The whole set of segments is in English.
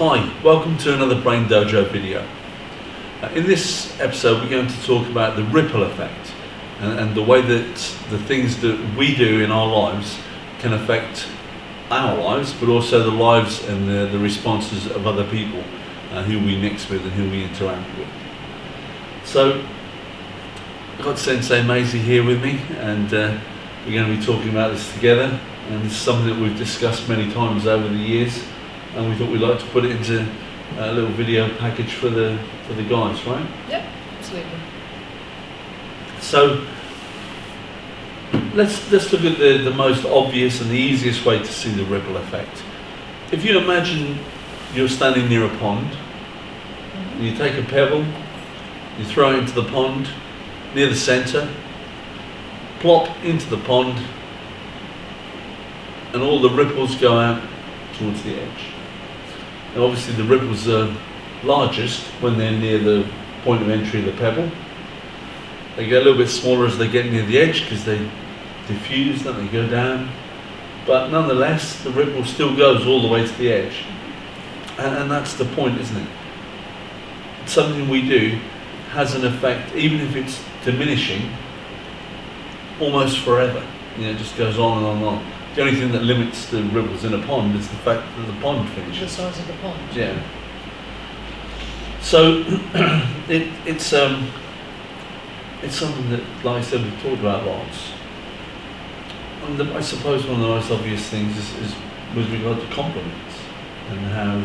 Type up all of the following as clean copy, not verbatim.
Hi, welcome to another Brain Dojo video. In this episode we're going to talk about the ripple effect and the way that the things that we do in our lives can affect our lives, but also the lives and the responses of other people who we mix with and who we interact with. So I've got Sensei Maisie here with me, and we're going to be talking about this together, and it's something that we've discussed many times over the years, and we thought we'd like to put it into a little video package for the guys, right? Yep, absolutely. So let's look at the most obvious and the easiest way to see the ripple effect. If you imagine you're standing near a pond, and you take a pebble, you throw it into the pond near the centre, plop into the pond, and all the ripples go out towards the edge. Now obviously the ripples are largest when they're near the point of entry of the pebble. They get a little bit smaller as they get near the edge because they diffuse, then they go down. But nonetheless, the ripple still goes all the way to the edge. And that's the point, isn't it? Something we do has an effect, even if it's diminishing, almost forever. It just goes on and on and on. The only thing that limits the ripples in a pond is the fact that the pond finishes. The size of the pond. Yeah. So it's something that, like I said, we've talked about lots. And I suppose one of the most obvious things is with regard to compliments and how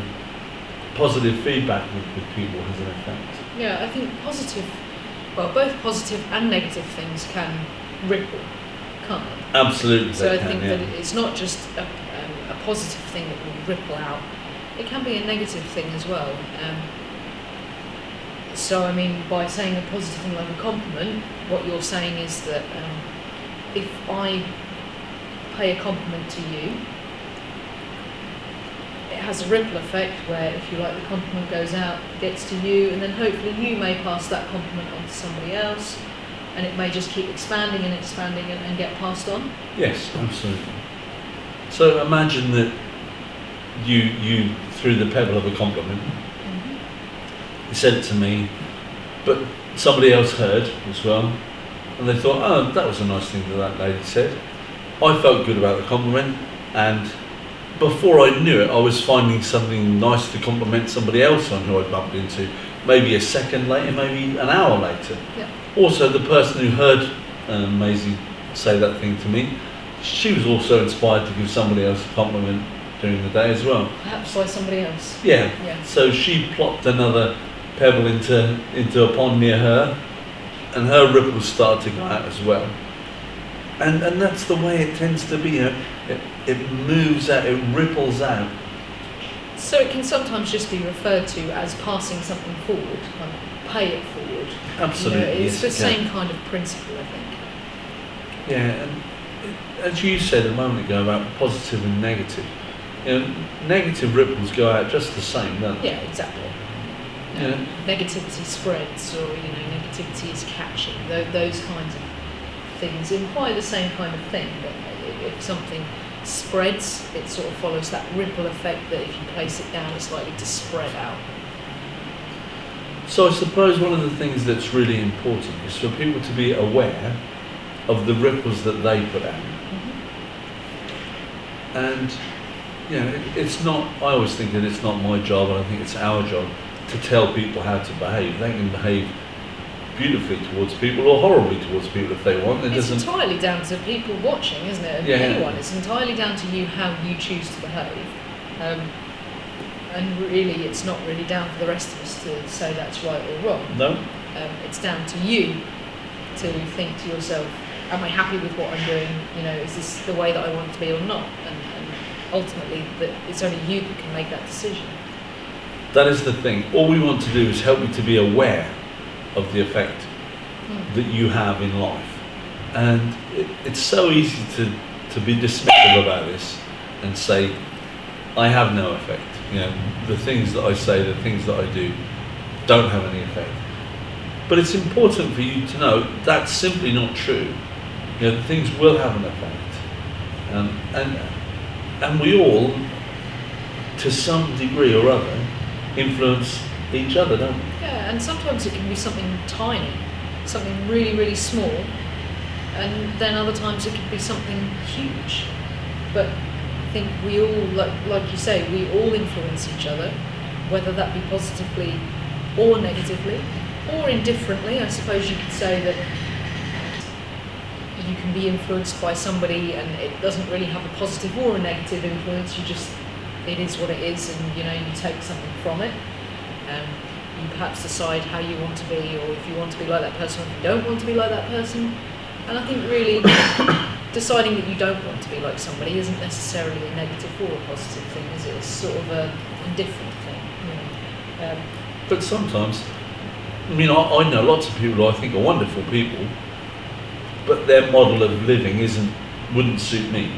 positive feedback with people has an effect. Yeah, I think both positive and negative things can ripple, can't they? Absolutely. So I think that it's not just a positive thing that will ripple out. It can be a negative thing as well. So I mean, by saying a positive thing like a compliment, what you're saying is that if I pay a compliment to you, it has a ripple effect where, if you like, the compliment goes out, gets to you, and then hopefully you may pass that compliment on to somebody else, and it may just keep expanding and expanding and get passed on. Yes, absolutely. So imagine that you threw the pebble of a compliment. You said it to me, but somebody else heard as well, and they thought, oh, that was a nice thing that lady said. I felt good about the compliment, and before I knew it, I was finding something nice to compliment somebody else on who I bumped into, maybe a second later, maybe an hour later. Yeah. Also, the person who heard Maisie say that thing to me, she was also inspired to give somebody else a compliment during the day as well. Perhaps by somebody else. Yeah. Yeah. So she plopped another pebble into a pond near her, and her ripples started to go out as well. And that's the way it tends to be. It moves out, it ripples out. So it can sometimes just be referred to as passing something forward, like pay it forward. Absolutely. It's yes, the same kind of principle, I think. Yeah, and as you said a moment ago about positive and negative, negative ripples go out just the same, don't they? Yeah, exactly. Yeah. Negativity spreads, or negativity is catching. Those kinds of things imply the same kind of thing. But if something spreads, it sort of follows that ripple effect that if you place it down, it's likely to spread out. So I suppose one of the things that's really important is for people to be aware of the ripples that they put out. And it's not, I always think that it's not my job, and I think it's our job to tell people how to behave. They can behave beautifully towards people or horribly towards people if they want. It's entirely down to people watching, isn't it? Yeah. Anyone. It's entirely down to you how you choose to behave. And really, it's not really down for the rest of us to say that's right or wrong. No. It's down to you to think to yourself, am I happy with what I'm doing? Is this the way that I want it to be or not? And ultimately, it's only you that can make that decision. That is the thing. All we want to do is help you to be aware of the effect that you have in life. And it's so easy to be dismissive about this and say, I have no effect. The things that I say, the things that I do don't have any effect. But it's important for you to know that's simply not true. Things will have an effect. And we all to some degree or other, influence each other, don't we? Yeah, and sometimes it can be something tiny, something really, really small, and then other times it could be something huge. But I think we all, like you say, we all influence each other, whether that be positively or negatively, or indifferently. I suppose you could say that you can be influenced by somebody and it doesn't really have a positive or a negative influence. It is what it is, and you take something from it. You perhaps decide how you want to be, or if you want to be like that person, or if you don't want to be like that person. And I think really deciding that you don't want to be like somebody isn't necessarily a negative or a positive thing, is it? It's sort of a indifferent thing. But sometimes, I know lots of people who I think are wonderful people, but their model of living wouldn't suit me.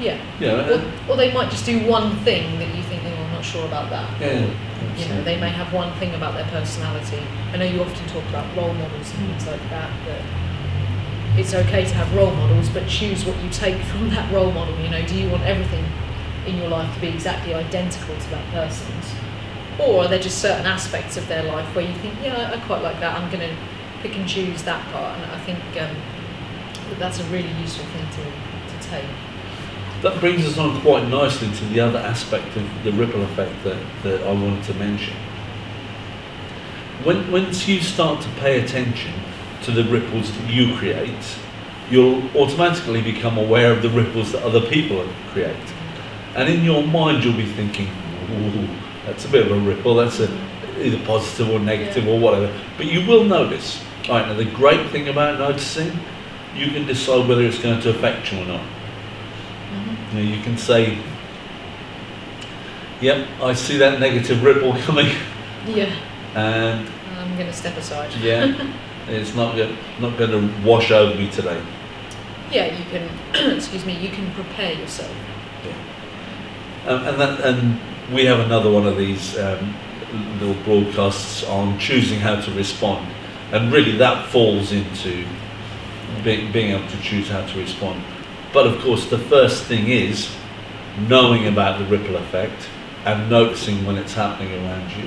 Yeah. Yeah. Or they might just do one thing that you think, oh, I'm not sure about that. Yeah. They may have one thing about their personality. I know you often talk about role models and things like that, but it's okay to have role models, but choose what you take from that role model. Do you want everything in your life to be exactly identical to that person's? Or are there just certain aspects of their life where you think, yeah, I quite like that, I'm going to pick and choose that part? And I think that's a really useful thing to take. That brings us on quite nicely to the other aspect of the ripple effect that I wanted to mention. Once you start to pay attention to the ripples that you create, you'll automatically become aware of the ripples that other people create. And in your mind you'll be thinking, ooh, that's a bit of a ripple, that's either positive or negative or whatever. But you will notice. All right, now the great thing about noticing, you can decide whether it's going to affect you or not. You can say, yep, I see that negative ripple coming. Yeah. And I'm going to step aside. Yeah, it's not going to wash over me today. Yeah, you can. Excuse me. You can prepare yourself. Yeah. And we have another one of these little broadcasts on choosing how to respond, and really that falls into being able to choose how to respond. But of course, the first thing is knowing about the ripple effect and noticing when it's happening around you.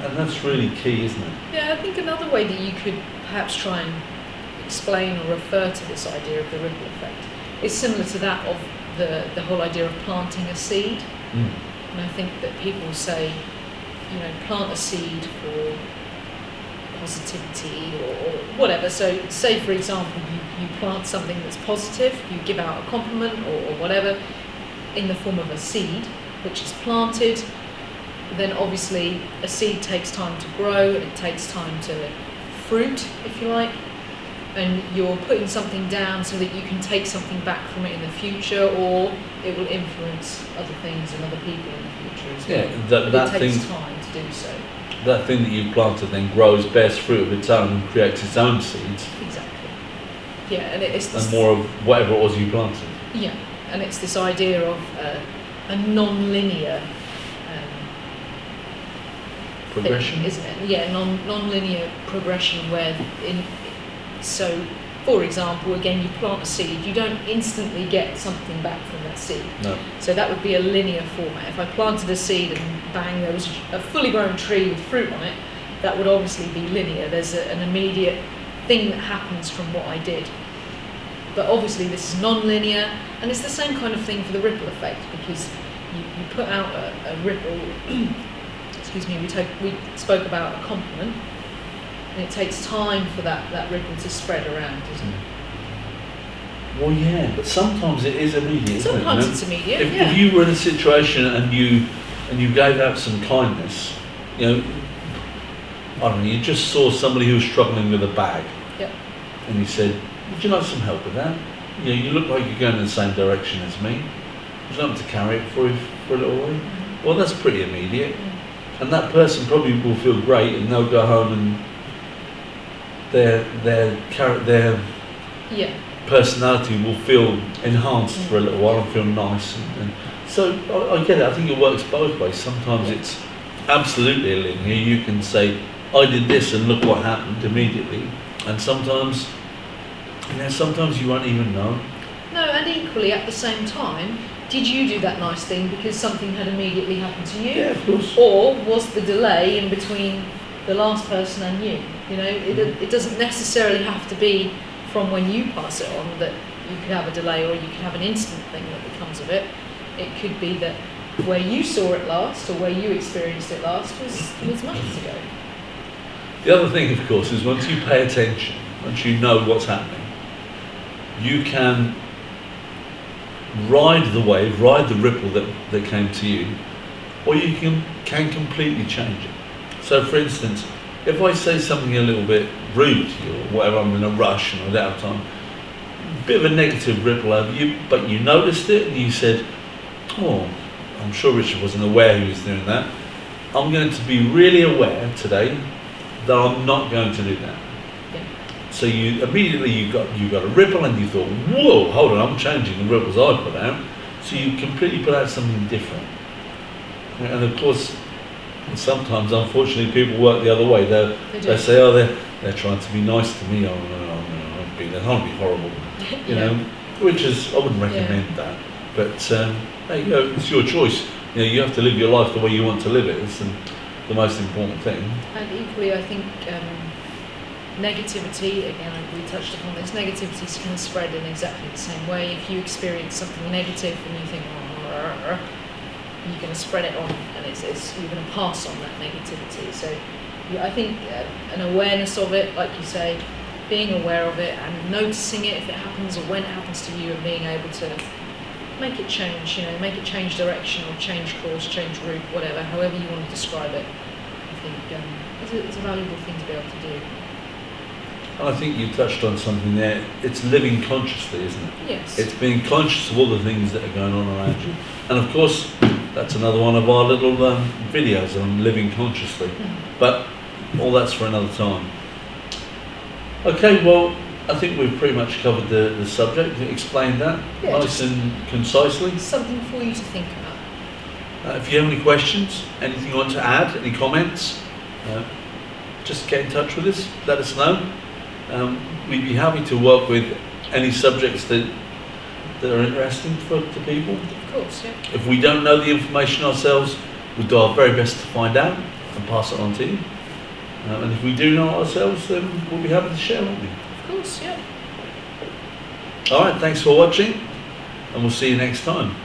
And that's really key, isn't it? Yeah, I think another way that you could perhaps try and explain or refer to this idea of the ripple effect is similar to that of the whole idea of planting a seed. And I think that people say, plant a seed for positivity or whatever. So say, for example, you plant something that's positive, you give out a compliment or whatever in the form of a seed, which is planted. Then obviously a seed takes time to grow, it takes time to fruit, if you like, and you're putting something down so that you can take something back from it in the future, or it will influence other things and other people in the future as well. Yeah, that it takes thing, time to do so. That thing that you've planted then grows, bears fruit of its own, and creates its own seeds. Exactly. Yeah, and it's and more of whatever it was you planted. Yeah, and it's this idea of a non-linear progression, thing, isn't it? Yeah, non-linear progression where so, for example, again, you plant a seed, you don't instantly get something back from that seed. No. So that would be a linear format. If I planted a seed and bang, there was a fully grown tree with fruit on it, that would obviously be linear. There's an immediate thing that happens from what I did. But obviously this is non-linear, and it's the same kind of thing for the ripple effect, because you put out a ripple. Excuse me. We spoke about a compliment, and it takes time for that ripple to spread around, doesn't it? Well, yeah, but sometimes it is immediate. Sometimes isn't it? it's immediate. If you were in a situation and you gave out some kindness, I don't know, you just saw somebody who was struggling with a bag, and you said, "Would you like some help with that? You look like you're going in the same direction as me. Would you like me to carry it for you for a little while?" Mm-hmm. Well, that's pretty immediate, and that person probably will feel great, and they'll go home and their personality will feel enhanced for a little while and feel nice. And so I get it. I think it works both ways. Sometimes it's absolutely linear. You can say, "I did this and look what happened immediately," and sometimes you won't even know. No, and equally at the same time, did you do that nice thing because something had immediately happened to you? Yeah, of course. Or was the delay in between the last person and you? You know, it doesn't necessarily have to be from when you pass it on that you could have a delay, or you could have an instant thing that becomes of it. It could be that where you saw it last, or where you experienced it last, was months ago. The other thing, of course, is once you pay attention, once you know what's happening, you can ride the wave, ride the ripple that came to you, or you can completely change it. So, for instance, if I say something a little bit rude to you, or whatever, I'm in a rush and I don't have time, a bit of a negative ripple over you, but you noticed it and you said, oh, I'm sure Richard wasn't aware he was doing that. I'm going to be really aware today that I'm not going to do that. Yeah. So you immediately you got a ripple and you thought, whoa, hold on, I'm changing the ripples I put out. So you completely put out something different. And of course, sometimes unfortunately people work the other way. They say, oh, they're trying to be nice to me. Oh, no, I can't be horrible. You know, which is, I wouldn't recommend that. But there you go, it's your choice. You know, you have to live your life the way you want to live it. It's the most important thing. And equally, I think negativity, again, we touched upon this, negativity can spread in exactly the same way. If you experience something negative and you think, you're going to spread it on, and you're going to pass on that negativity. So I think an awareness of it, like you say, being aware of it and noticing it if it happens or when it happens to you, and being able to make it change, make it change direction or change course, change route, whatever, however you want to describe it. I think it's a valuable thing to be able to do. And I think you touched on something there. It's living consciously, isn't it? Yes. It's being conscious of all the things that are going on around you. And of course, that's another one of our little videos on living consciously. But all that's for another time. Okay, well, I think we've pretty much covered the subject, explained that nice and concisely. Something for you to think about. If you have any questions, anything you want to add, any comments, just get in touch with us, let us know. We'd be happy to work with any subjects that are interesting to people. Of course, yeah. If we don't know the information ourselves, we'll do our very best to find out and pass it on to you. And if we do know ourselves, then we'll be happy to share with you. Of course, yeah. All right, thanks for watching, and we'll see you next time.